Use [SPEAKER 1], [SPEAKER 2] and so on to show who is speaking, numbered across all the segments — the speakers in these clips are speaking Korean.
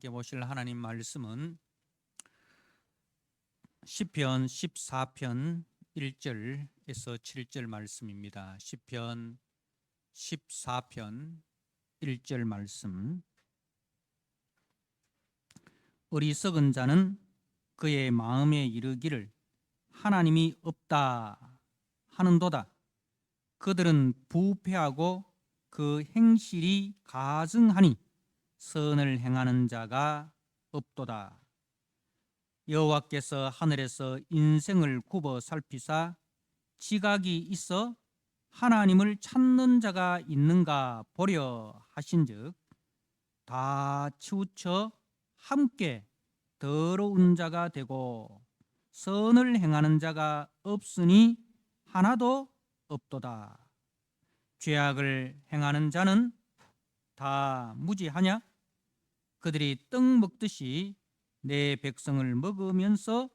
[SPEAKER 1] 함께 보실 하나님 말씀은 시편 14편 1절에서 7절 말씀입니다. 시편 14편 1절 말씀. 어리석은 자는 그의 마음에 이르기를 하나님이 없다 하는도다. 그들은 부패하고 그 행실이 가증하니 선을 행하는 자가 없도다. 여호와께서 하늘에서 인생을 굽어 살피사 지각이 있어 하나님을 찾는 자가 있는가 보려 하신즉 다 치우쳐 함께 더러운 자가 되고 선을 행하는 자가 없으니 하나도 없도다. 죄악을 행하는 자는 다 무지하냐? 그들이 떡 먹듯이 내 백성을 먹으면서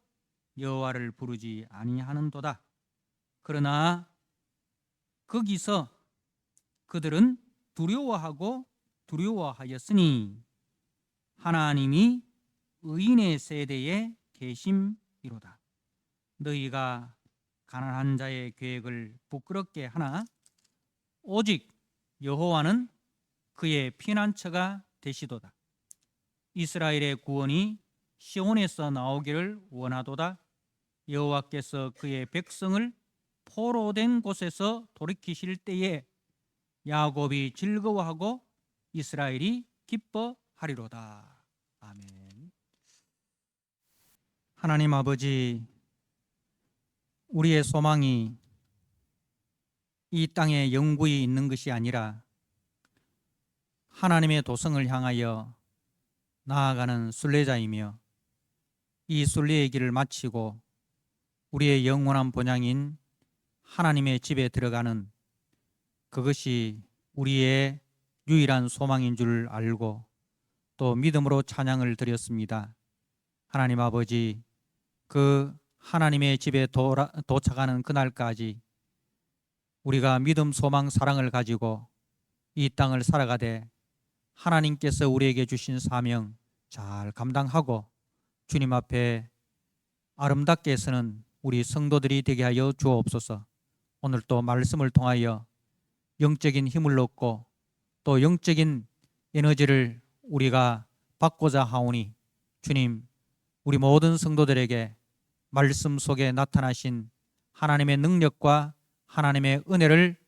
[SPEAKER 1] 여호와를 부르지 아니하는도다. 그러나 거기서 그들은 두려워하였으니 하나님이 의인의 세대에 계심이로다. 너희가 가난한 자의 계획을 부끄럽게 하나 오직 여호와는 그의 피난처가 되시도다. 이스라엘의 구원이 시온에서 나오기를 원하도다. 여호와께서 그의 백성을 포로된 곳에서 돌이키실 때에 야곱이 즐거워하고 이스라엘이 기뻐하리로다. 아멘. 하나님 아버지, 우리의 소망이 이 땅에 영구히 있는 것이 아니라 하나님의 도성을 향하여 나아가는 순례자이며 이 순례의 길을 마치고 우리의 영원한 본향인 하나님의 집에 들어가는 그것이 우리의 유일한 소망인 줄 알고 또 믿음으로 찬양을 드렸습니다. 하나님 아버지, 그 하나님의 집에 도착하는 그날까지 우리가 믿음, 소망, 사랑을 가지고 이 땅을 살아가되 하나님께서 우리에게 주신 사명 잘 감당하고 주님 앞에 아름답게 서는 우리 성도들이 되게 하여 주옵소서. 오늘 또 말씀을 통하여 영적인 힘을 얻고 또 영적인 에너지를 우리가 받고자 하오니 주님, 우리 모든 성도들에게 말씀 속에 나타나신 하나님의 능력과 하나님의 은혜를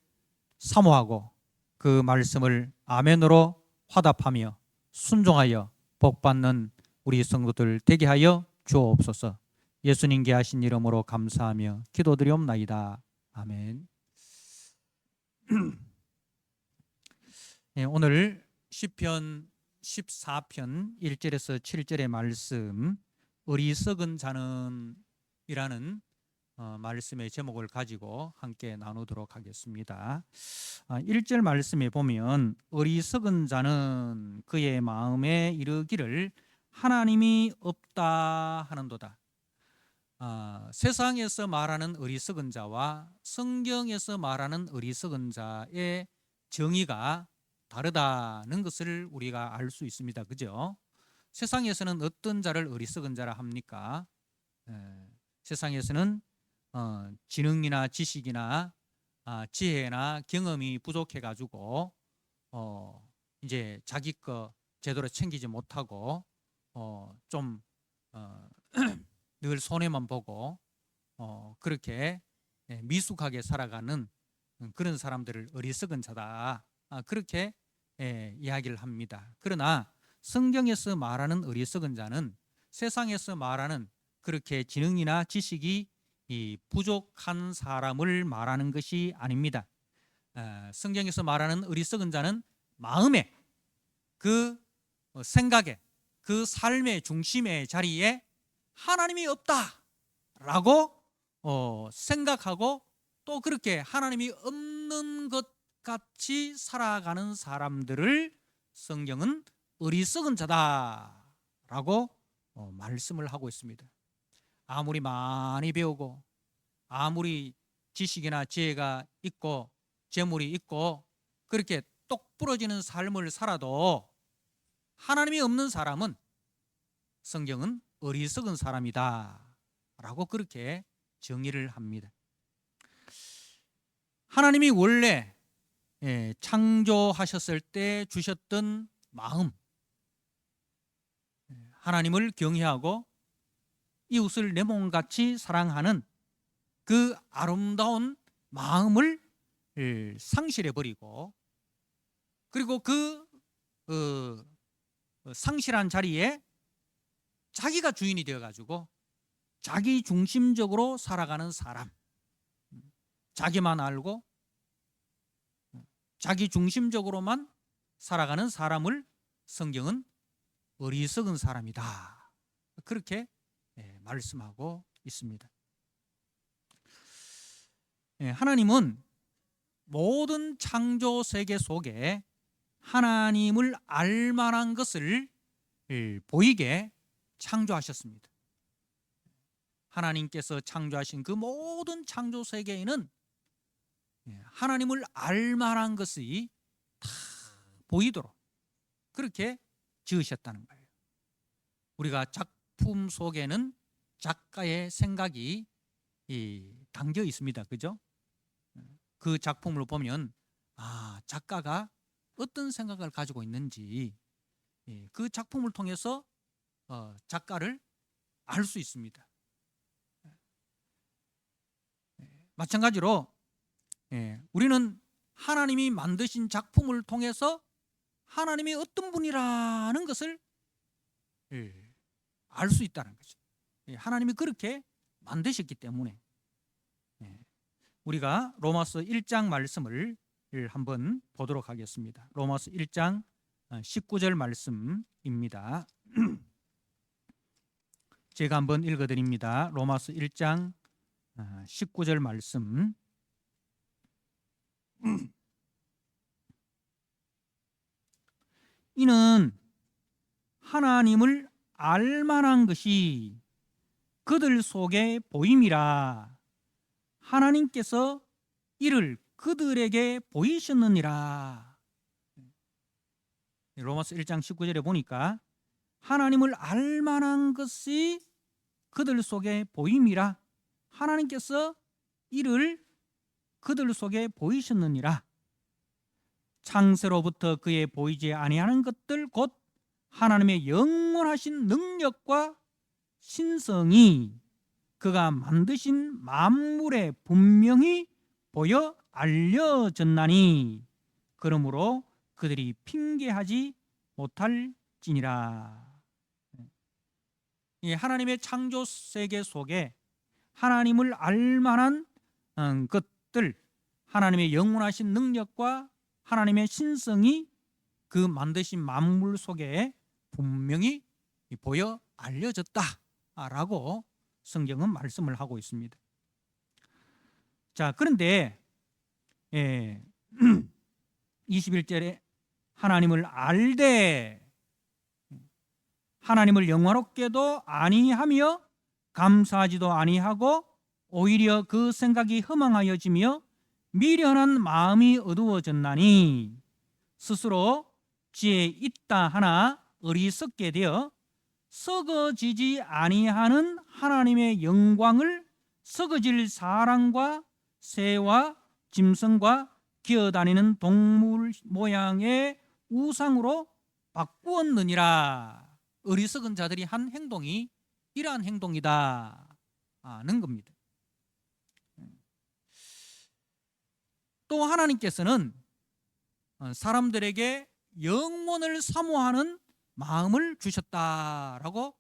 [SPEAKER 1] 사모하고 그 말씀을 아멘으로 화답하며 순종하여 복받는 우리 성도들 되게 하여 주옵소서. 예수님께 하신 이름으로 감사하며 기도드리옵나이다. 아멘. 네, 오늘 시편 14편 1절에서 7절의 말씀, 어리석은 자는 이라는 말씀의 제목을 가지고 함께 나누도록 하겠습니다. 1절 말씀에 보면 어리석은 자는 그의 마음에 이르기를 하나님이 없다 하는도다. 세상에서 말하는 어리석은 자와 성경에서 말하는 어리석은 자의 정의가 다르다는 것을 우리가 알 수 있습니다. 그죠? 세상에서는 어떤 자를 어리석은 자라 합니까? 세상에서는 지능이나 지식이나 지혜나 경험이 부족해가지고 이제 자기 거 제대로 챙기지 못하고 좀 늘 손해만 보고 그렇게 미숙하게 살아가는 그런 사람들을 어리석은 자다, 그렇게 이야기를 합니다. 그러나 성경에서 말하는 어리석은 자는 세상에서 말하는 그렇게 지능이나 지식이 부족한 사람을 말하는 것이 아닙니다. 성경에서 말하는 어리석은 자는 마음에, 그 생각에, 그 삶의 중심의 자리에 하나님이 없다라고 생각하고 또 그렇게 하나님이 없는 것 같이 살아가는 사람들을 성경은 어리석은 자다라고 말씀을 하고 있습니다. 아무리 많이 배우고 아무리 지식이나 지혜가 있고 재물이 있고 그렇게 똑 부러지는 삶을 살아도 하나님이 없는 사람은 성경은 어리석은 사람이다 라고 그렇게 정의를 합니다. 하나님이 원래 창조하셨을 때 주셨던 마음, 하나님을 경외하고 이웃을 내 몸같이 사랑하는 그 아름다운 마음을 상실해버리고, 그리고 그 상실한 자리에 자기가 주인이 되어가지고 자기 중심적으로 살아가는 사람, 자기만 알고 자기 중심적으로만 살아가는 사람을 성경은 어리석은 사람이다 그렇게 말씀하고 있습니다. 하나님은 모든 창조 세계 속에 하나님을 알만한 것을 보이게 창조하셨습니다. 하나님께서 창조하신 그 모든 창조 세계에는 하나님을 알만한 것이 다 보이도록 그렇게 지으셨다는 거예요. 우리가 작품 속에는 작가의 생각이 담겨 있습니다. 그죠? 그 작품을 보면 작가가 어떤 생각을 가지고 있는지 그 작품을 통해서 작가를 알 수 있습니다. 마찬가지로 우리는 하나님이 만드신 작품을 통해서 하나님이 어떤 분이라는 것을 알 수 있다는 거죠. 하나님이 그렇게 만드셨기 때문에. 우리가 로마서 1장 말씀을 한번 보도록 하겠습니다. 로마서 1장 19절 말씀입니다. 제가 한번 읽어드립니다. 로마서 1장 19절 말씀. 이는 하나님을 알만한 것이 그들 속에 보임이라 하나님께서 이를 그들에게 보이셨느니라. 로마서 1장 19절에 보니까 하나님을 알만한 것이 그들 속에 보임이라 하나님께서 이를 그들 속에 보이셨느니라. 창세로부터 그에 보이지 아니하는 것들 곧 하나님의 영원하신 능력과 신성이 그가 만드신 만물에 분명히 보여 알려졌나니 그러므로 그들이 핑계하지 못할지니라. 하나님의 창조 세계 속에 하나님을 알만한 것들, 하나님의 영원하신 능력과 하나님의 신성이 그 만드신 만물 속에 분명히 보여 알려졌다라고 성경은 말씀을 하고 있습니다. 자, 그런데 21절에 하나님을 알되 하나님을 영화롭게도 아니하며 감사하지도 아니하고 오히려 그 생각이 허망하여지며 미련한 마음이 어두워졌나니 스스로 지혜 있다 하나 어리석게 되어 썩어지지 아니하는 하나님의 영광을 썩어질 사람과 새와 짐승과 기어다니는 동물 모양의 우상으로 바꾸었느니라. 어리석은 자들이 한 행동이 이러한 행동이다 하는 겁니다. 또 하나님께서는 사람들에게 영원을 사모하는 마음을 주셨다라고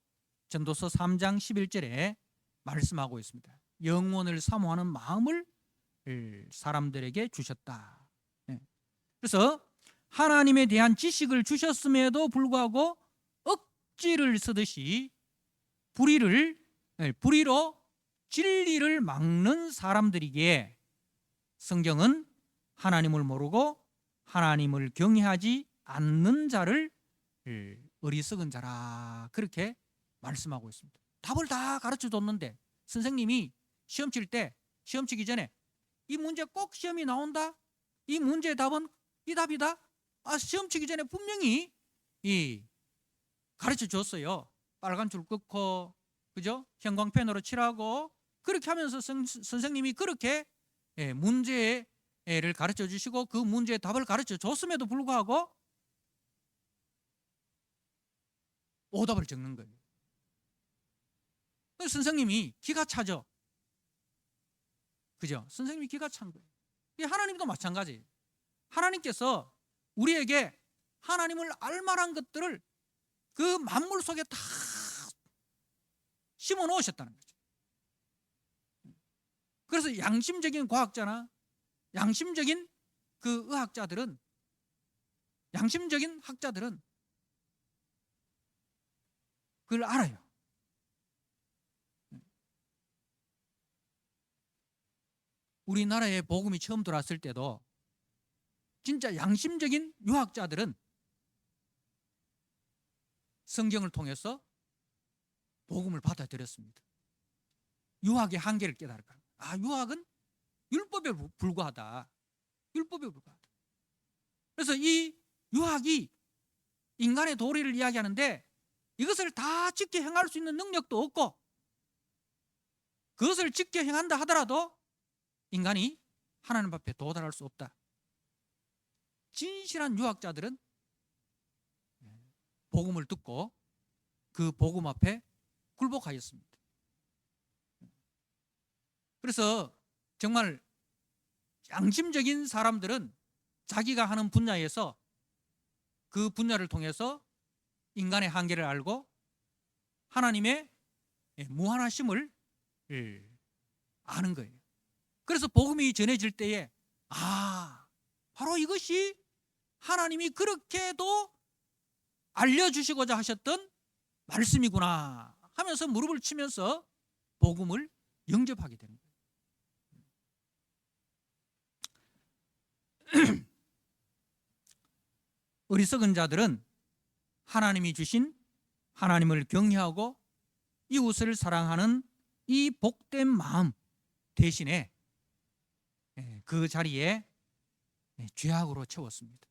[SPEAKER 1] 전도서 3장 11절에 말씀하고 있습니다. 영원을 사모하는 마음을 사람들에게 주셨다. 그래서 하나님에 대한 지식을 주셨음에도 불구하고 억지를 쓰듯이 불의로 진리를 막는 사람들이기에 성경은 하나님을 모르고 하나님을 경외하지 않는 자를 어리석은 자라 그렇게 말씀하고 있습니다. 답을 다 가르쳐 줬는데 선생님이 시험 칠 때 시험 치기 전에 이 문제 꼭 시험이 나온다. 이 문제의 답은 이 답이다. 시험 치기 전에 분명히 가르쳐 줬어요. 빨간 줄 끊고, 그죠? 형광펜으로 칠하고, 그렇게 하면서 선생님이 그렇게 문제를 가르쳐 주시고 그 문제의 답을 가르쳐 줬음에도 불구하고 오답을 적는 거예요. 선생님이 기가 차죠. 그죠? 선생님이 기가 찬 거예요. 하나님도 마찬가지예요. 하나님께서 우리에게 하나님을 알만한 것들을 그 만물 속에 다 심어 놓으셨다는 거죠. 그래서 양심적인 과학자나 양심적인 그 의학자들은, 양심적인 학자들은 그걸 알아요. 우리나라에 복음이 처음 들어왔을 때도 진짜 양심적인 유학자들은 성경을 통해서 복음을 받아들였습니다. 유학의 한계를 깨달을까? 유학은 율법에 불과하다. 율법에 불과하다. 그래서 이 유학이 인간의 도리를 이야기하는데 이것을 다 지켜 행할 수 있는 능력도 없고, 그것을 지켜 행한다 하더라도 인간이 하나님 앞에 도달할 수 없다. 진실한 유학자들은 복음을 듣고 그 복음 앞에 굴복하였습니다. 그래서 정말 양심적인 사람들은 자기가 하는 분야에서 그 분야를 통해서 인간의 한계를 알고 하나님의 무한하심을 아는 거예요. 그래서 복음이 전해질 때에 바로 이것이 하나님이 그렇게도 알려주시고자 하셨던 말씀이구나 하면서 무릎을 치면서 복음을 영접하게 되는 거예요. 어리석은 자들은 하나님이 주신 하나님을 경외하고 이웃을 사랑하는 이 복된 마음 대신에 그 자리에 죄악으로 채웠습니다.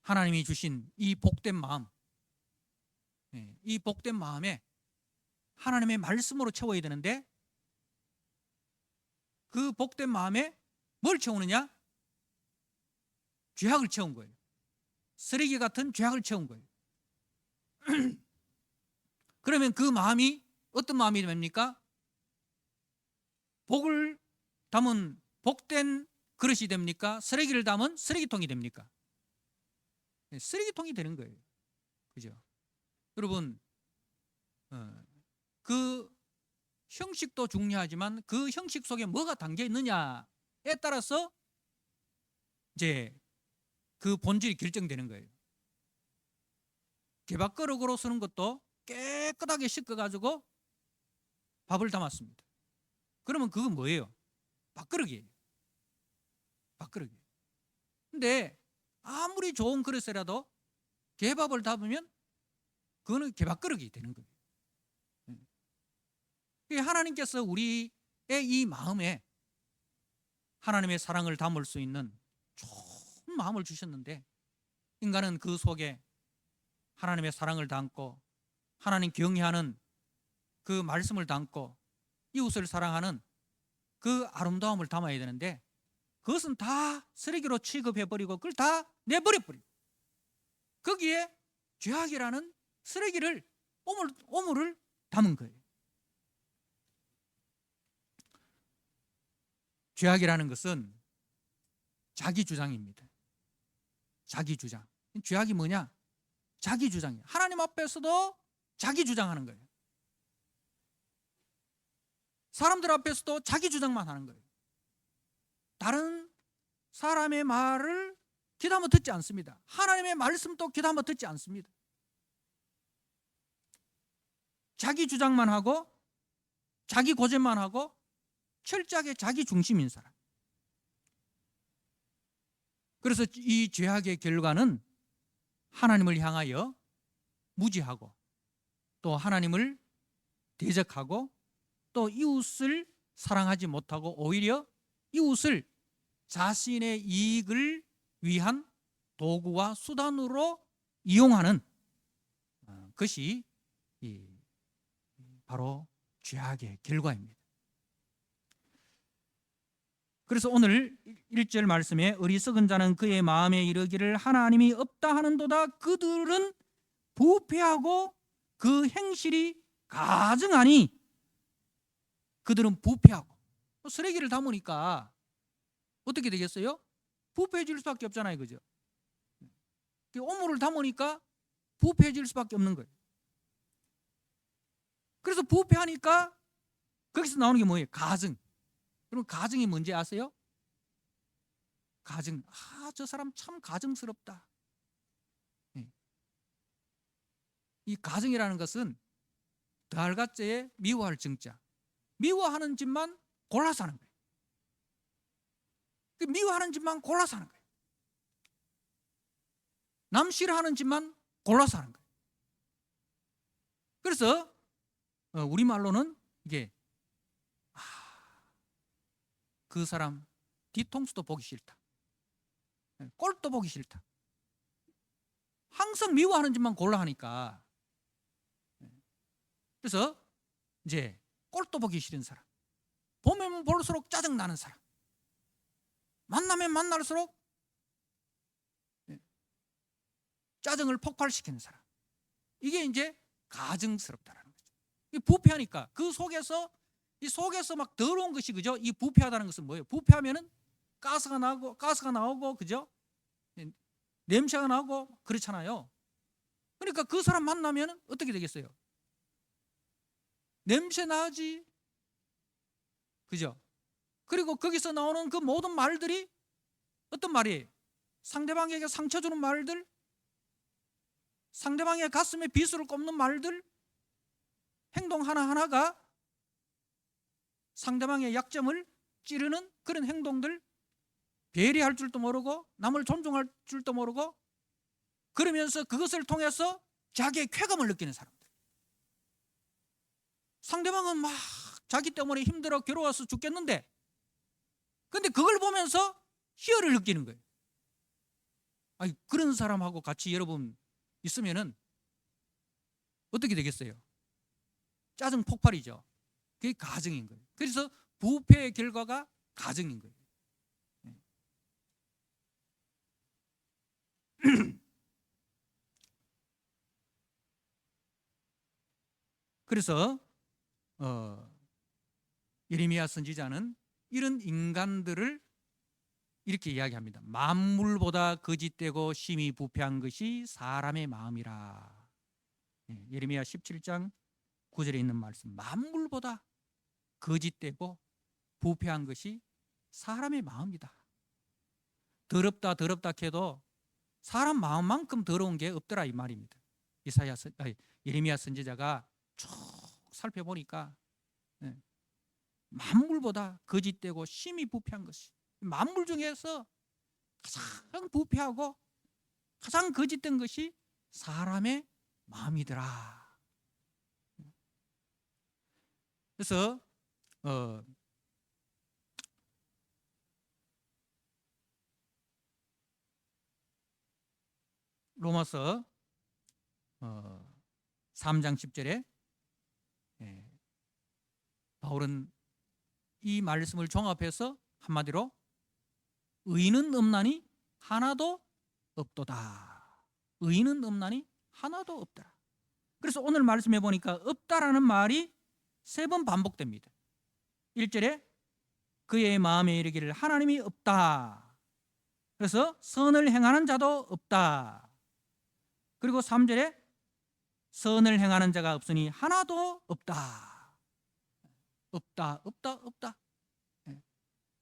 [SPEAKER 1] 하나님이 주신 이 복된 마음, 이 복된 마음에 하나님의 말씀으로 채워야 되는데 그 복된 마음에 뭘 채우느냐? 죄악을 채운 거예요. 쓰레기 같은 죄악을 채운 거예요. 그러면 그 마음이 어떤 마음이 됩니까? 복을 담은 복된 그릇이 됩니까? 쓰레기를 담은 쓰레기통이 됩니까? 쓰레기통이 되는 거예요. 그죠? 여러분, 그 형식도 중요하지만 그 형식 속에 뭐가 담겨 있느냐에 따라서 이제 그 본질이 결정되는 거예요. 개밥그릇으로 쓰는 것도 깨끗하게 씻어가지고 밥을 담았습니다. 그러면 그건 뭐예요? 밥그릇이에요. 밥그릇이에요. 근데 아무리 좋은 그릇이라도 개밥을 담으면 그거는 개밥그릇이 되는 거예요. 하나님께서 우리의 이 마음에 하나님의 사랑을 담을 수 있는 좋은 마음을 주셨는데 인간은 그 속에 하나님의 사랑을 담고 하나님 경외하는 그 말씀을 담고 이웃을 사랑하는 그 아름다움을 담아야 되는데 그것은 다 쓰레기로 취급해버리고 그걸 다 내버려버리고 거기에 죄악이라는 쓰레기를 오물을 담은 거예요. 죄악이라는 것은 자기 주장입니다. 자기 주장. 죄악이 뭐냐? 자기 주장이에요. 하나님 앞에서도 자기 주장하는 거예요. 사람들 앞에서도 자기 주장만 하는 거예요. 다른 사람의 말을 귀담아 듣지 않습니다. 하나님의 말씀도 귀담아 듣지 않습니다. 자기 주장만 하고 자기 고집만 하고 철저하게 자기 중심인 사람. 그래서 이 죄악의 결과는 하나님을 향하여 무지하고 또 하나님을 대적하고 또 이웃을 사랑하지 못하고 오히려 이웃을 자신의 이익을 위한 도구와 수단으로 이용하는 그것이 바로 죄악의 결과입니다. 그래서 오늘 1절 말씀에 어리석은 자는 그의 마음에 이르기를 하나님이 없다 하는도다. 그들은 부패하고 그 행실이 가증하니. 그들은 부패하고 쓰레기를 담으니까 어떻게 되겠어요? 부패해질 수밖에 없잖아요, 그죠? 오물을 담으니까 부패해질 수밖에 없는 거예요. 그래서 부패하니까 거기서 나오는 게 뭐예요? 가증. 그럼 가증이 뭔지 아세요? 가증. 저 사람 참 가증스럽다. 이 가증이라는 것은 달가째에 미워할 증자. 미워하는 짓만 골라서 하는 거예요. 미워하는 짓만 골라서 하는 거예요. 남 싫어하는 짓만 골라서 하는 거예요. 그래서 우리말로는 이게 그 사람 뒤통수도 보기 싫다. 꼴도 보기 싫다. 항상 미워하는 짓만 골라 하니까. 그래서 이제 꼴도 보기 싫은 사람, 보면 볼수록 짜증나는 사람, 만나면 만날수록 짜증을 폭발시키는 사람, 이게 이제 가증스럽다라는 거죠. 이 부패하니까 그 속에서 막 더러운 것이, 그죠? 이 부패하다는 것은 뭐예요? 부패하면은 가스가 나오고, 그죠? 냄새가 나고 그렇잖아요. 그러니까 그 사람 만나면 어떻게 되겠어요? 냄새 나지, 그죠? 그리고 거기서 나오는 그 모든 말들이 어떤 말이에요? 상대방에게 상처 주는 말들, 상대방의 가슴에 비수를 꼽는 말들, 행동 하나하나가 상대방의 약점을 찌르는 그런 행동들, 배려할 줄도 모르고 남을 존중할 줄도 모르고, 그러면서 그것을 통해서 자기의 쾌감을 느끼는 사람들. 상대방은 막 자기 때문에 힘들어 괴로워서 죽겠는데, 근데 그걸 보면서 희열을 느끼는 거예요. 아니, 그런 사람하고 같이 여러분 있으면은 어떻게 되겠어요? 짜증 폭발이죠. 그게 가증인 거예요. 그래서 부패의 결과가 가증인 거예요. 그래서 예레미야 선지자는 이런 인간들을 이렇게 이야기합니다. 만물보다 거짓되고 심히 부패한 것이 사람의 마음이라. 예레미야 17장 9절에 있는 말씀. 만물보다 거짓되고 부패한 것이 사람의 마음이다. 더럽다 해도 사람 마음만큼 더러운 게 없더라, 이 말입니다. 예레미야 선지자가 쭉 살펴보니까 만물보다 거짓되고 심히 부패한 것이, 만물 중에서 가장 부패하고 가장 거짓된 것이 사람의 마음이더라. 그래서 로마서 3장 10절에 바울은 이 말씀을 종합해서 한마디로 의인은 없나니 하나도 없도다. 의인은 없나니 하나도 없더라. 그래서 오늘 말씀해 보니까 없다라는 말이 3번 반복됩니다. 1절에 그의 마음에 이르기를 하나님이 없다. 그래서 선을 행하는 자도 없다. 그리고 3절에 선을 행하는 자가 없으니 하나도 없다. 없다.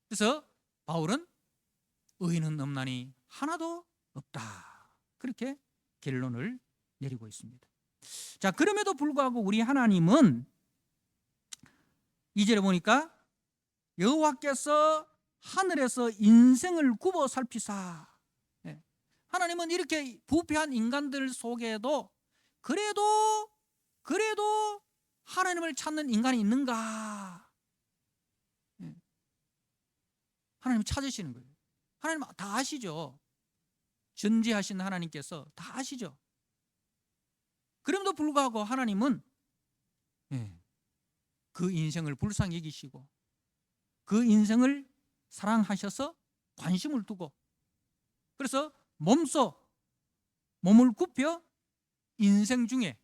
[SPEAKER 1] 그래서 바울은 의인은 없나니 하나도 없다. 그렇게 결론을 내리고 있습니다. 자, 그럼에도 불구하고 우리 하나님은 2절에 보니까 여호와께서 하늘에서 인생을 굽어 살피사. 하나님은 이렇게 부패한 인간들 속에도 그래도 하나님을 찾는 인간이 있는가? 하나님 찾으시는 거예요. 하나님 다 아시죠. 전지하신 하나님께서 다 아시죠. 그럼에도 불구하고 하나님은 그 인생을 불쌍히 여기시고 그 인생을 사랑하셔서 관심을 두고, 그래서 몸을 굽혀 인생 중에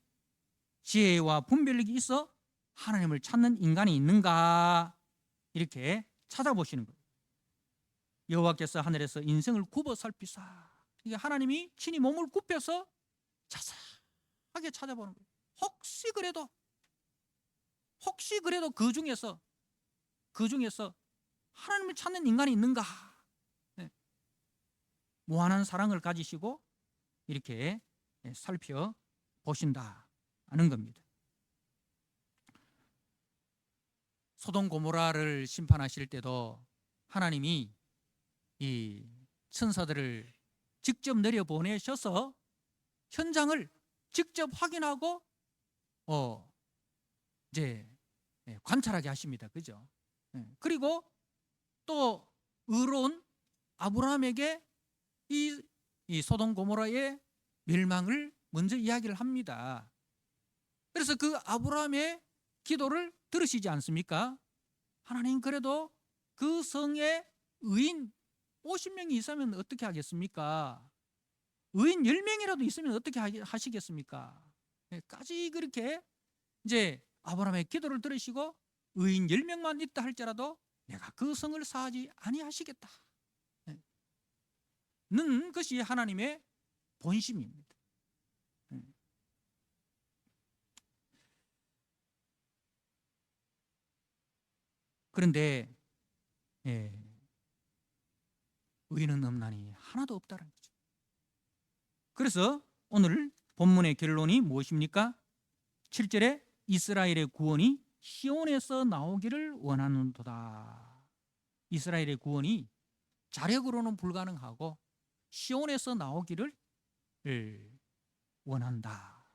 [SPEAKER 1] 지혜와 분별력이 있어 하나님을 찾는 인간이 있는가 이렇게 찾아보시는 거예요. 여호와께서 하늘에서 인생을 굽어 살피사. 이게 하나님이 친히 몸을 굽혀서 자세하게 찾아보는 거예요. 혹시 그래도 그 중에서 하나님을 찾는 인간이 있는가. 무한한 사랑을 가지시고 이렇게 살펴보신다는 겁니다. 소돔 고모라를 심판하실 때도 하나님이 이 천사들을 직접 내려보내셔서 현장을 직접 확인하고 이제 관찰하게 하십니다. 그죠? 그리고 또 의로운 아브라함에게 이 소돔 고모라의 멸망을 먼저 이야기를 합니다. 그래서 그 아브라함의 기도를 들으시지 않습니까? 하나님, 그래도 그 성에 의인 50명이 있으면 어떻게 하겠습니까? 의인 10명이라도 있으면 어떻게 하시겠습니까? 까지 그렇게 이제 아브라함의 기도를 들으시고 의인 10명만 있다 할지라도 내가 그 성을 사하지 아니하시겠다 는 것이 하나님의 본심입니다. 그런데 의인은 없나니 하나도 없다는 거죠. 그래서 오늘 본문의 결론이 무엇입니까? 7절에 이스라엘의 구원이 시온에서 나오기를 원하는도다. 이스라엘의 구원이 자력으로는 불가능하고 시온에서 나오기를 원한다.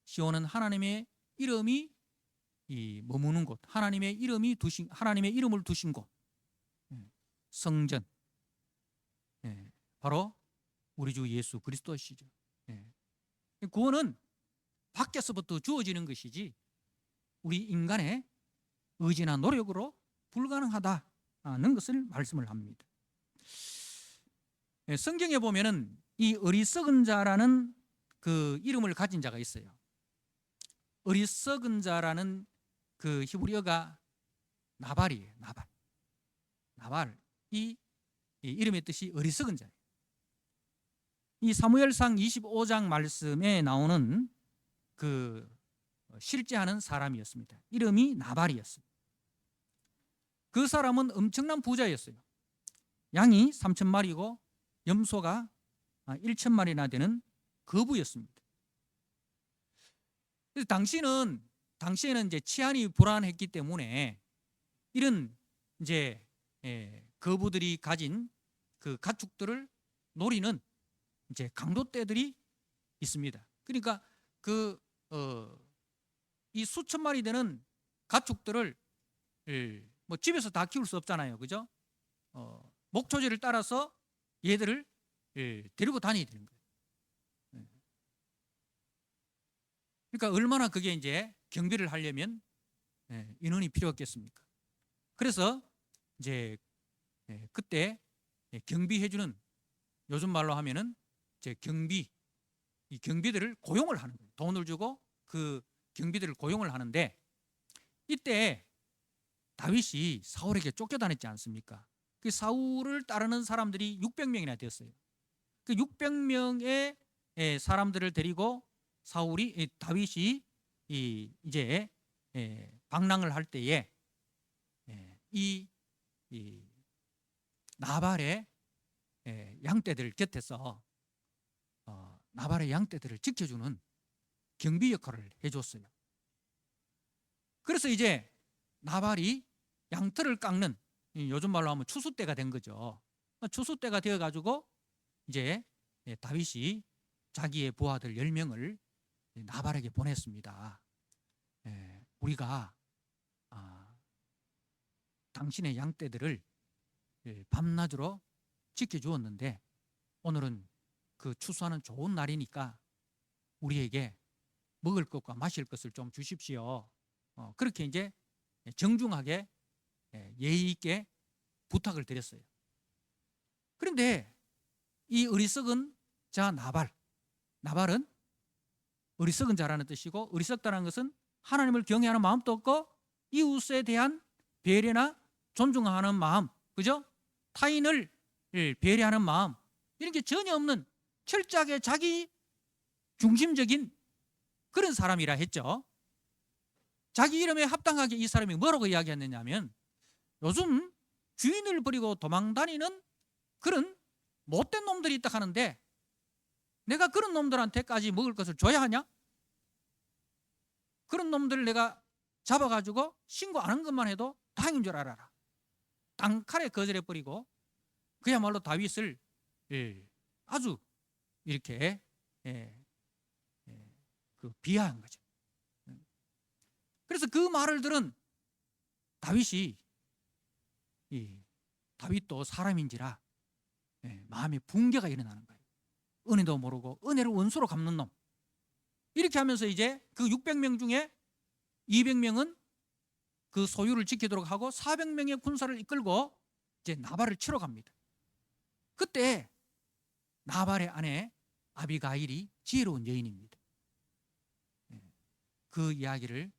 [SPEAKER 1] 시온은 하나님의 이름이 머무는 곳, 하나님의 이름을 두신 곳, 성전, 바로 우리 주 예수 그리스도시죠. 구원은 밖에서부터 주어지는 것이지 우리 인간의 의지나 노력으로 불가능하다는 것을 말씀을 합니다. 성경에 보면은 이 어리석은 자라는 그 이름을 가진 자가 있어요. 어리석은 자라는 그 히브리어가 나발이에요. 나발. 이 이름의 뜻이 어리석은 자예요. 이 사무엘상 25장 말씀에 나오는 그 실제하는 사람이었습니다. 이름이 나발이었습니다. 그 사람은 엄청난 부자였어요. 양이 3,000마리고 염소가 1,000마리나 되는 거부였습니다. 그래서 당시에는 이제 치안이 불안했기 때문에 이런 이제 거부들이 가진 그 가축들을 노리는 이제 강도떼들이 있습니다. 그러니까 이 수천 마리 되는 가축들을 뭐 집에서 다 키울 수 없잖아요, 그죠? 목초지를 따라서 얘들을 데리고 다녀야 되는 거예요. 그러니까 얼마나 그게 이제 경비를 하려면 인원이 필요했겠습니까? 그래서 이제 그때 경비해주는, 요즘 말로 하면은 이제 이 경비들을 고용을 하는 거예요. 돈을 주고 그 경비들을 고용을 하는데, 이때 다윗이 사울에게 쫓겨다녔지 않습니까? 그 사울을 따르는 사람들이 600명이나 되었어요. 그 600명의 사람들을 데리고 다윗이 이제 방랑을 할 때에 이 나발의 양떼들 곁에서 나발의 양떼들을 지켜주는 경비 역할을 해줬어요. 그래서 이제 나발이 양털을 깎는, 요즘 말로 하면 추수 때가 된 거죠. 추수 때가 되어 가지고 이제 다윗이 자기의 부하들 10명을 나발에게 보냈습니다. 우리가 당신의 양떼들을 밤낮으로 지켜주었는데 오늘은 그 추수하는 좋은 날이니까 우리에게 먹을 것과 마실 것을 좀 주십시오. 그렇게 이제 정중하게 예의 있게 부탁을 드렸어요. 그런데 이 어리석은 자 나발은 어리석은 자라는 뜻이고, 어리석다는 것은 하나님을 경외하는 마음도 없고 이웃에 대한 배려나 존중하는 마음, 그죠? 타인을 배려하는 마음, 이런 게 전혀 없는 철저하게 자기 중심적인 그런 사람이라 했죠. 자기 이름에 합당하게 이 사람이 뭐라고 이야기했느냐면, 요즘 주인을 버리고 도망다니는 그런 못된 놈들이 있다 하는데 내가 그런 놈들한테까지 먹을 것을 줘야 하냐? 그런 놈들을 내가 잡아가지고 신고 안 한 것만 해도 다행인 줄 알아라. 단칼에 거절해버리고 그야말로 다윗을 아주 이렇게 비하한 거죠. 그래서 그 말을 들은 다윗이, 다윗도 사람인지라 마음에 붕괴가 일어나는 거예요. 은혜도 모르고 은혜를 원수로 갚는 놈. 이렇게 하면서 이제 그 600명 중에 200명은 그 소유를 지키도록 하고 400명의 군사를 이끌고 이제 나발을 치러 갑니다. 그때 나발의 아내 아비가일이 지혜로운 여인입니다. 그 이야기를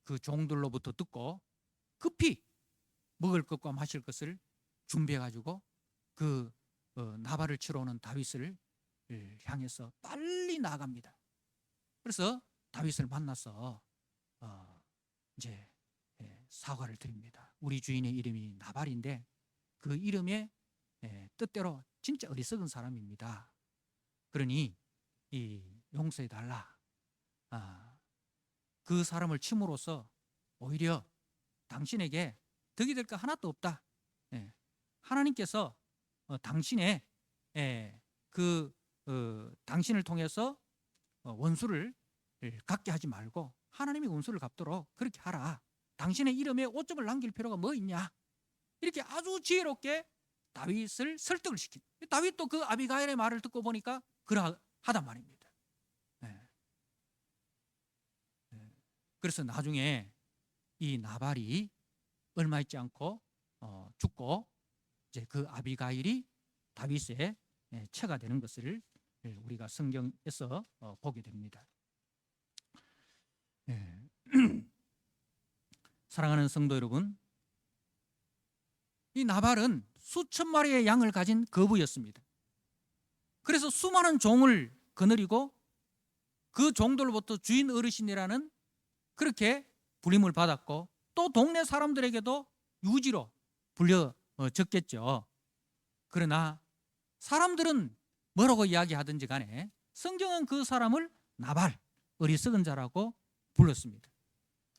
[SPEAKER 1] 그 종들로부터 듣고 급히 먹을 것과 마실 것을 준비해가지고 그 나발을 치러 오는 다윗을 향해서 빨리 나아갑니다. 그래서 다윗을 만나서 이제 사과를 드립니다. 우리 주인의 이름이 나발인데 그 이름의 뜻대로 진짜 어리석은 사람입니다. 그러니 용서해달라. 그 사람을 침으로써 오히려 당신에게 덕이 될 거 하나도 없다. 하나님께서 당신의 당신을 통해서 원수를 갖게 하지 말고 하나님이 원수를 갚도록 그렇게 하라. 당신의 이름에 오점을 남길 필요가 뭐 있냐. 이렇게 아주 지혜롭게 다윗을 설득을 시킨. 다윗도 그 아비가일의 말을 듣고 보니까 그러하단 말입니다. 그래서 나중에 이 나발이 얼마 있지 않고 죽고 이제 그 아비가일이 다윗의 처가 되는 것을 우리가 성경에서 보게 됩니다. 사랑하는 성도 여러분, 이 나발은 수천 마리의 양을 가진 거부였습니다. 그래서 수많은 종을 거느리고 그 종들로부터 주인 어르신이라는 그렇게 불림을 받았고 또 동네 사람들에게도 유지로 불려졌겠죠. 그러나 사람들은 뭐라고 이야기하든지 간에 성경은 그 사람을 나발, 어리석은 자라고 불렀습니다.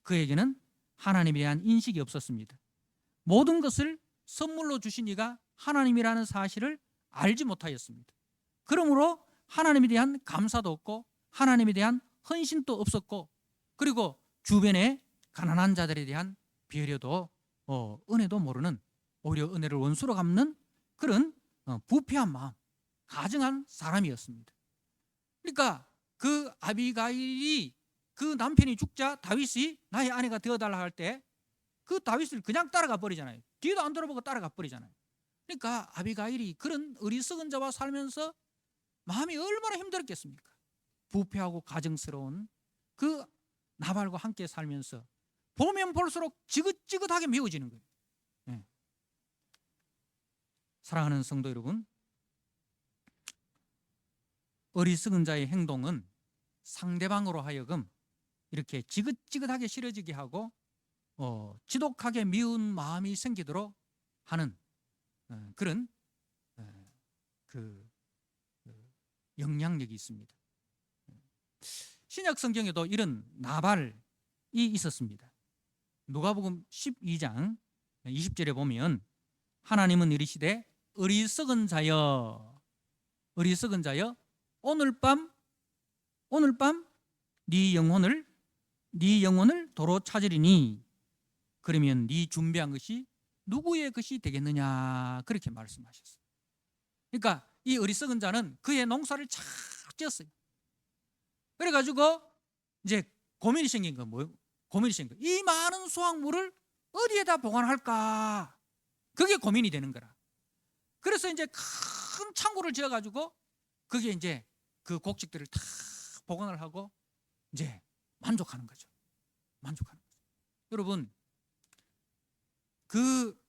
[SPEAKER 1] 그에게는 하나님에 대한 인식이 없었습니다. 모든 것을 선물로 주신 이가 하나님이라는 사실을 알지 못하였습니다. 그러므로 하나님에 대한 감사도 없고 하나님에 대한 헌신도 없었고, 그리고 주변의 가난한 자들에 대한 배려도 은혜도 모르는, 오히려 은혜를 원수로 갚는 그런 부패한 마음, 가증한 사람이었습니다. 그러니까 그 아비가일이 그 남편이 죽자 다윗이 나의 아내가 되어달라 할 때 그 다윗을 그냥 따라가 버리잖아요. 뒤도 안 돌아보고 따라가 버리잖아요. 그러니까 아비가일이 그런 어리석은 자와 살면서 마음이 얼마나 힘들었겠습니까? 부패하고 가증스러운 그 나발과 함께 살면서 보면 볼수록 지긋지긋하게 미워지는 거예요. 사랑하는 성도 여러분, 어리석은 자의 행동은 상대방으로 하여금 이렇게 지긋지긋하게 싫어지게 하고 지독하게 미운 마음이 생기도록 하는 그런 영향력이 있습니다. 신약 성경에도 이런 나발이 있었습니다. 누가복음 12장 20절에 보면 하나님은 이르시되 어리석은 자여 오늘 밤 네 영혼을 도로 찾으리니 그러면 네 준비한 것이 누구의 것이 되겠느냐, 그렇게 말씀하셨어요. 그러니까 이 어리석은 자는 그의 농사를 잘 지었어요. 그래가지고 이제 고민이 생긴 건 뭐예요? 고민이 생긴 거. 이 많은 수확물을 어디에다 보관할까? 그게 고민이 되는 거라. 그래서 이제 큰 창고를 지어가지고 거기에 이제 그 곡식들을 다 보관을 하고 이제 만족하는 거죠. 만족하는 거죠. 여러분, 그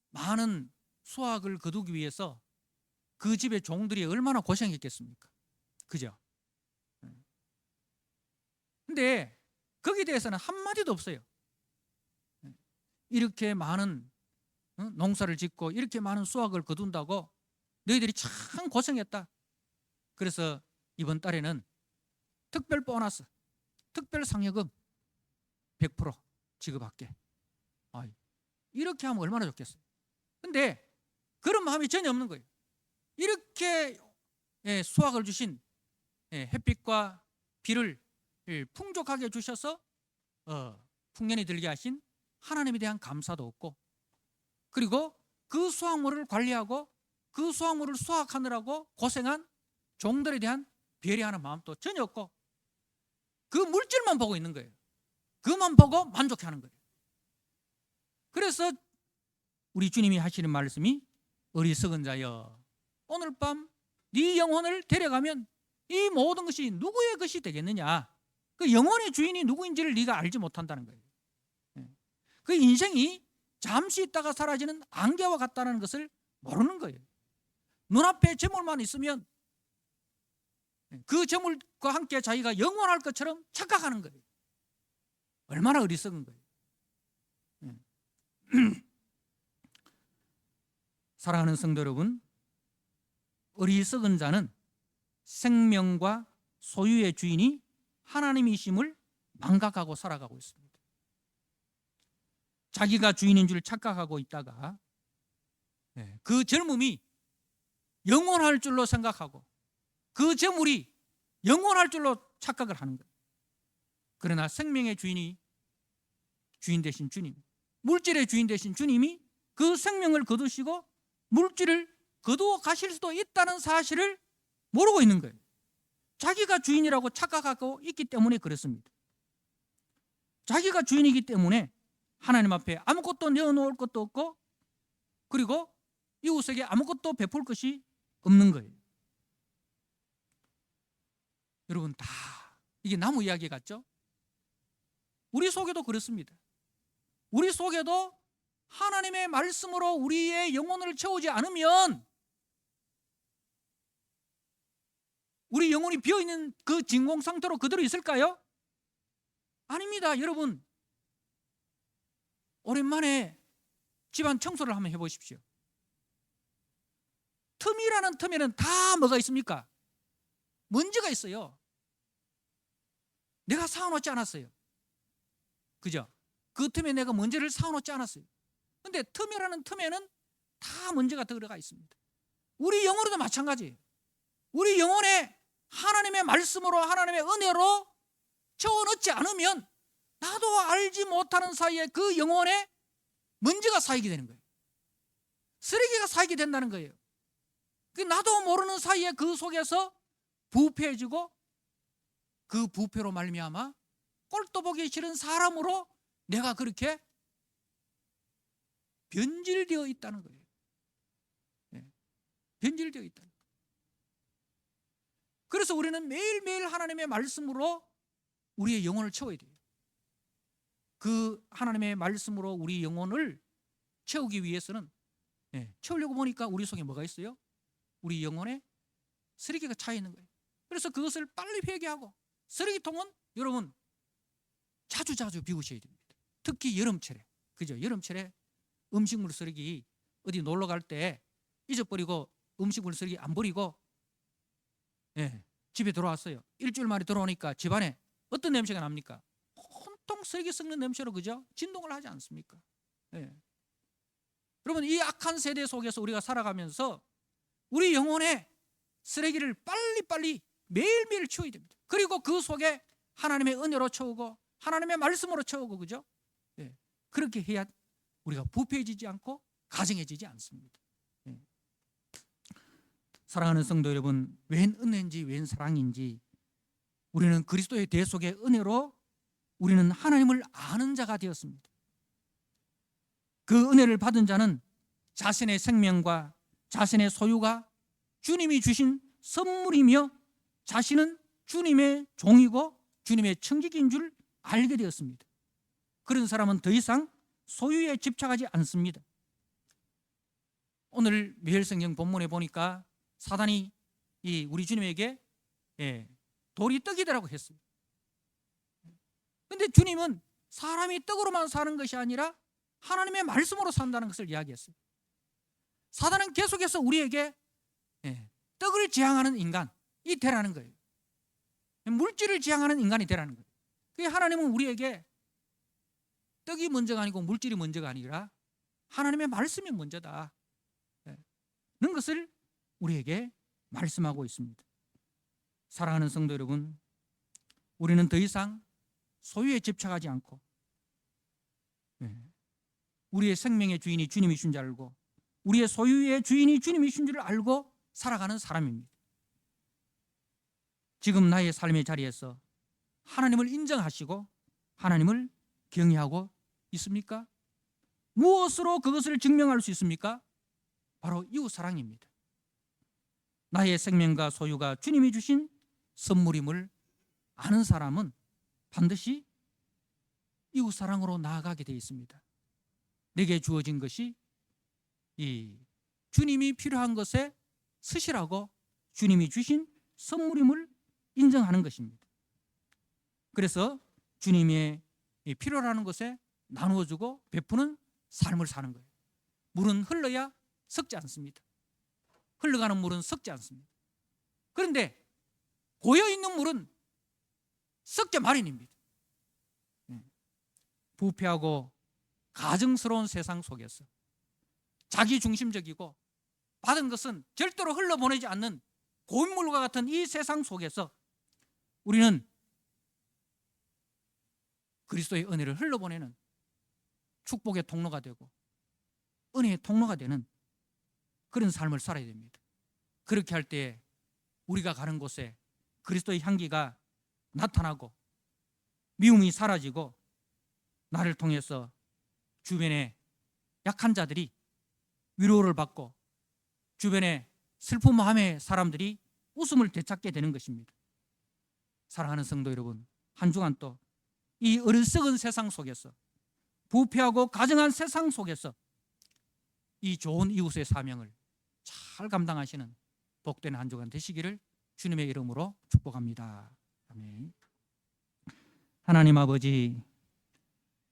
[SPEAKER 1] 많은 수확을 거두기 위해서 그 집의 종들이 얼마나 고생했겠습니까? 그죠? 근데 거기에 대해서는 한마디도 없어요. 이렇게 많은 농사를 짓고 이렇게 많은 수확을 거둔다고 너희들이 참 고생했다. 그래서 이번 달에는 특별 보너스, 특별 상여금 100% 지급할게. 이렇게 하면 얼마나 좋겠어요. 근데 그런 마음이 전혀 없는 거예요. 이렇게 수확을 주신 햇빛과 비를 풍족하게 주셔서 풍년이 들게 하신 하나님에 대한 감사도 없고, 그리고 그 수확물을 관리하고 그 수확물을 수확하느라고 고생한 종들에 대한 배려하는 마음도 전혀 없고, 그 물질만 보고 있는 거예요. 그만 보고 만족해하는 거예요. 그래서 우리 주님이 하시는 말씀이 어리석은 자여, 오늘 밤 네 영혼을 데려가면 이 모든 것이 누구의 것이 되겠느냐? 그 영혼의 주인이 누구인지를 네가 알지 못한다는 거예요. 그 인생이 잠시 있다가 사라지는 안개와 같다는 것을 모르는 거예요. 눈앞에 재물만 있으면 그 재물과 함께 자기가 영원할 것처럼 착각하는 거예요. 얼마나 어리석은 거예요. 사랑하는 성도 여러분, 어리석은 자는 생명과 소유의 주인이 하나님이심을 망각하고 살아가고 있습니다. 자기가 주인인 줄 착각하고 있다가 그 젊음이 영원할 줄로 생각하고 그 재물이 영원할 줄로 착각을 하는 거예요. 그러나 생명의 주인이 주인 되신 주님, 물질의 주인 되신 주님이 그 생명을 거두시고 물질을 거두어 가실 수도 있다는 사실을 모르고 있는 거예요. 자기가 주인이라고 착각하고 있기 때문에 그렇습니다. 자기가 주인이기 때문에 하나님 앞에 아무것도 내어놓을 것도 없고, 그리고 이웃에게 아무것도 베풀 것이 없는 거예요. 여러분, 다 이게 나무 이야기 같죠? 우리 속에도 그렇습니다. 우리 속에도 하나님의 말씀으로 우리의 영혼을 채우지 않으면 우리 영혼이 비어있는 그 진공 상태로 그대로 있을까요? 아닙니다. 여러분, 오랜만에 집안 청소를 한번 해보십시오. 틈이라는 틈에는 다 뭐가 있습니까? 먼지가 있어요. 내가 사놓지 않았어요. 그죠? 그 틈에 내가 먼지를 사놓지 않았어요. 근데 틈이라는 틈에는 다 먼지가 들어가 있습니다. 우리 영혼에도 마찬가지예요. 우리 영혼에 하나님의 말씀으로, 하나님의 은혜로 채워넣지 않으면 나도 알지 못하는 사이에 그 영혼에 먼지가 쌓이게 되는 거예요. 쓰레기가 쌓이게 된다는 거예요. 나도 모르는 사이에 그 속에서 부패해지고, 그 부패로 말미암아 꼴도 보기 싫은 사람으로 내가 그렇게 변질되어 있다는 거예요. 변질되어 있다는 거예요. 그래서 우리는 매일매일 하나님의 말씀으로 우리의 영혼을 채워야 돼요. 그 하나님의 말씀으로 우리 영혼을 채우기 위해서는 채우려고 보니까 우리 속에 뭐가 있어요? 우리 영혼에 쓰레기가 차 있는 거예요. 그래서 그것을 빨리 회개하고, 쓰레기통은 여러분 자주 비우셔야 됩니다. 특히 여름철에, 그죠? 여름철에 음식물 쓰레기 어디 놀러 갈 때 잊어버리고 음식물 쓰레기 안 버리고 집에 들어왔어요. 일주일 만에 들어오니까 집안에 어떤 냄새가 납니까? 온통 쓰레기 썩는 냄새로, 그죠? 진동을 하지 않습니까? 여러분, 이 악한 세대 속에서 우리가 살아가면서 우리 영혼에 쓰레기를 빨리빨리 매일매일 치워야 됩니다. 그리고 그 속에 하나님의 은혜로 채우고 하나님의 말씀으로 채우고, 그죠? 그렇게 해야 우리가 부패해지지 않고 가정해지지 않습니다. 사랑하는 성도 여러분, 웬 은혜인지 웬 사랑인지 우리는 그리스도의 대속의 은혜로 우리는 하나님을 아는 자가 되었습니다. 그 은혜를 받은 자는 자신의 생명과 자신의 소유가 주님이 주신 선물이며 자신은 주님의 종이고 주님의 청지기인 줄 알게 되었습니다. 그런 사람은 더 이상 소유에 집착하지 않습니다. 오늘 미헬성경 본문에 보니까 사단이 우리 주님에게 돌이 떡이더라고 했어요. 그런데 주님은 사람이 떡으로만 사는 것이 아니라 하나님의 말씀으로 산다는 것을 이야기했어요. 사단은 계속해서 우리에게 떡을 지향하는 인간이 되라는 거예요. 물질을 지향하는 인간이 되라는 거예요. 그게 하나님은 우리에게 떡이 먼저가 아니고 물질이 먼저가 아니라 하나님의 말씀이 먼저다 는 것을 우리에게 말씀하고 있습니다. 사랑하는 성도 여러분, 우리는 더 이상 소유에 집착하지 않고 우리의 생명의 주인이 주님이신 줄 알고 우리의 소유의 주인이 주님이신 줄 알고 살아가는 사람입니다. 지금 나의 삶의 자리에서 하나님을 인정하시고 하나님을 경외하고 있습니까? 무엇으로 그것을 증명할 수 있습니까? 바로 이웃사랑입니다. 나의 생명과 소유가 주님이 주신 선물임을 아는 사람은 반드시 이웃사랑으로 나아가게 되어 있습니다. 내게 주어진 것이 이 주님이 필요한 것에 쓰시라고 주님이 주신 선물임을 인정하는 것입니다. 그래서 주님의 필요로 하는 것에 나누어주고 베푸는 삶을 사는 거예요. 물은 흘러야 썩지 않습니다. 흘러가는 물은 썩지 않습니다. 그런데 고여있는 물은 썩게 마련입니다. 부패하고 가증스러운 세상 속에서 자기중심적이고 받은 것은 절대로 흘러보내지 않는 고인물과 같은 이 세상 속에서 우리는 그리스도의 은혜를 흘러보내는 축복의 통로가 되고 은혜의 통로가 되는 그런 삶을 살아야 됩니다. 그렇게 할 때 우리가 가는 곳에 그리스도의 향기가 나타나고 미움이 사라지고 나를 통해서 주변의 약한 자들이 위로를 받고 주변의 슬픈 마음의 사람들이 웃음을 되찾게 되는 것입니다. 사랑하는 성도 여러분, 한 주간 또 이 어리석은 세상 속에서 부패하고 가증한 세상 속에서 이 좋은 이웃의 사명을 잘 감당하시는 복된 한 주간 되시기를 주님의 이름으로 축복합니다. 아멘. 하나님 아버지,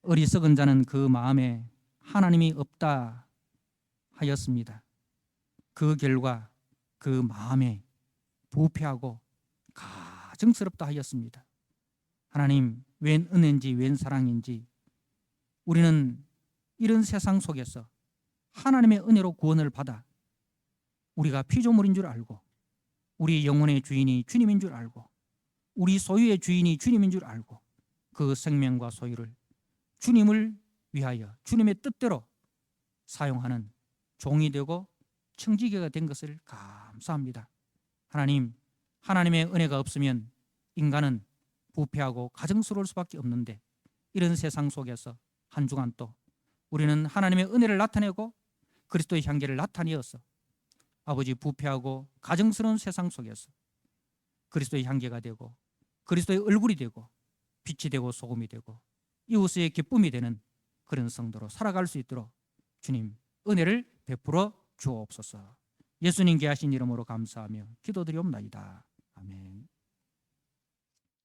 [SPEAKER 1] 어리석은 자는 그 마음에 하나님이 없다 하였습니다. 그 결과 그 마음에 부패하고 가증스럽다 하였습니다. 하나님, 웬 은혜인지 웬 사랑인지 우리는 이런 세상 속에서 하나님의 은혜로 구원을 받아 우리가 피조물인 줄 알고 우리 영혼의 주인이 주님인 줄 알고 우리 소유의 주인이 주님인 줄 알고 그 생명과 소유를 주님을 위하여 주님의 뜻대로 사용하는 종이 되고 청지기가 된 것을 감사합니다. 하나님, 하나님의 은혜가 없으면 인간은 부패하고 가증스러울 수밖에 없는데 이런 세상 속에서 한 주간 또 우리는 하나님의 은혜를 나타내고 그리스도의 향기를 나타내어서 아버지 부패하고 가증스러운 세상 속에서 그리스도의 향기가 되고 그리스도의 얼굴이 되고 빛이 되고 소금이 되고 이웃의 기쁨이 되는 그런 성도로 살아갈 수 있도록 주님 은혜를 베풀어 주옵소서. 예수님께 하신 이름으로 감사하며 기도드리옵나이다.